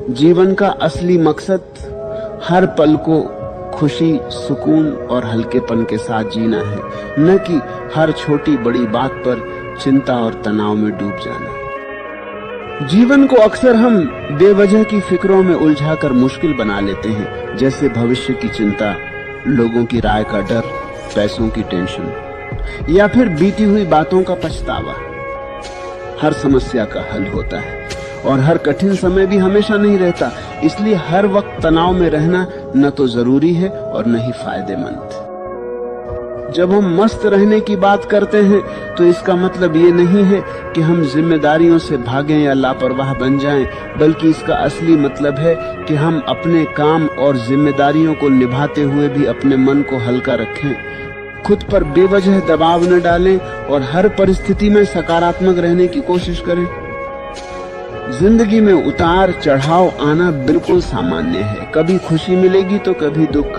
जीवन का असली मकसद हर पल को खुशी, सुकून और हल्केपन के साथ जीना है, न कि हर छोटी बड़ी बात पर चिंता और तनाव में डूब जाना। जीवन को अक्सर हम बेवजह की फिक्रों में उलझाकर मुश्किल बना लेते हैं, जैसे भविष्य की चिंता, लोगों की राय का डर, पैसों की टेंशन या फिर बीती हुई बातों का पछतावा। हर समस्या का हल होता है और हर कठिन समय भी हमेशा नहीं रहता, इसलिए हर वक्त तनाव में रहना न तो जरूरी है और न ही फायदेमंद। जब हम मस्त रहने की बात करते हैं तो इसका मतलब ये नहीं है कि हम जिम्मेदारियों से भागें या लापरवाह बन जाएं, बल्कि इसका असली मतलब है कि हम अपने काम और जिम्मेदारियों को निभाते हुए भी अपने मन को हल्का रखें, खुद पर बेवजह दबाव न डालें और हर परिस्थिति में सकारात्मक रहने की कोशिश करें। जिंदगी में उतार चढ़ाव आना बिल्कुल सामान्य है। कभी खुशी मिलेगी तो कभी दुख,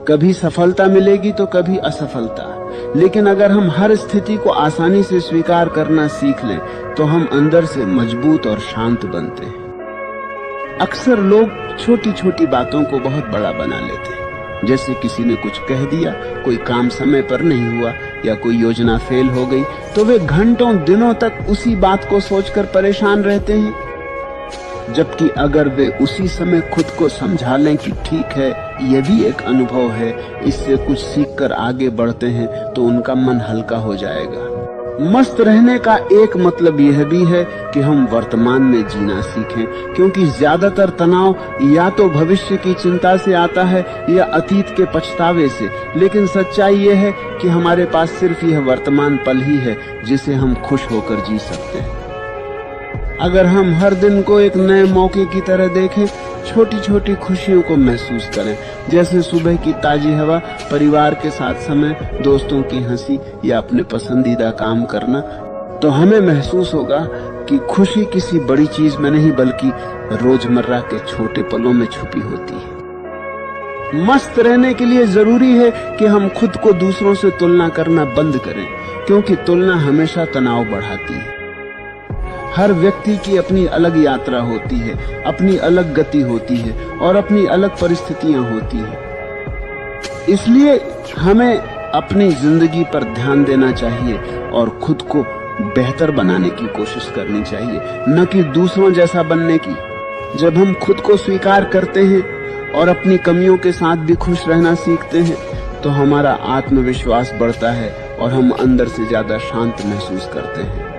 कभी सफलता मिलेगी तो कभी असफलता। लेकिन अगर हम हर स्थिति को आसानी से स्वीकार करना सीख लें तो हम अंदर से मजबूत और शांत बनते हैं। अक्सर लोग छोटी छोटी बातों को बहुत बड़ा बना लेते हैं, जैसे किसी ने कुछ कह दिया, कोई काम समय पर नहीं हुआ या कोई योजना फेल हो गई तो वे घंटों दिनों तक उसी बात को सोचकर परेशान रहते हैं। जबकि अगर वे उसी समय खुद को समझा लें कि ठीक है, यह भी एक अनुभव है, इससे कुछ सीखकर आगे बढ़ते हैं, तो उनका मन हल्का हो जाएगा। मस्त रहने का एक मतलब यह भी है कि हम वर्तमान में जीना सीखें, क्योंकि ज्यादातर तनाव या तो भविष्य की चिंता से आता है या अतीत के पछतावे से। लेकिन सच्चाई यह है कि हमारे पास सिर्फ यह वर्तमान पल ही है जिसे हम खुश होकर जी सकते हैं। अगर हम हर दिन को एक नए मौके की तरह देखें, छोटी छोटी खुशियों को महसूस करें, जैसे सुबह की ताजी हवा, परिवार के साथ समय, दोस्तों की हंसी या अपने पसंदीदा काम करना, तो हमें महसूस होगा कि खुशी किसी बड़ी चीज में नहीं बल्कि रोजमर्रा के छोटे पलों में छुपी होती है। मस्त रहने के लिए जरूरी है कि हम खुद को दूसरों से तुलना करना बंद करें, क्योंकि तुलना हमेशा तनाव बढ़ाती है। हर व्यक्ति की अपनी अलग यात्रा होती है, अपनी अलग गति होती है और अपनी अलग परिस्थितियां होती हैं। इसलिए हमें अपनी जिंदगी पर ध्यान देना चाहिए और खुद को बेहतर बनाने की कोशिश करनी चाहिए, न कि दूसरों जैसा बनने की। जब हम खुद को स्वीकार करते हैं और अपनी कमियों के साथ भी खुश रहना सीखते हैं तो हमारा आत्मविश्वास बढ़ता है और हम अंदर से ज्यादा शांत महसूस करते हैं।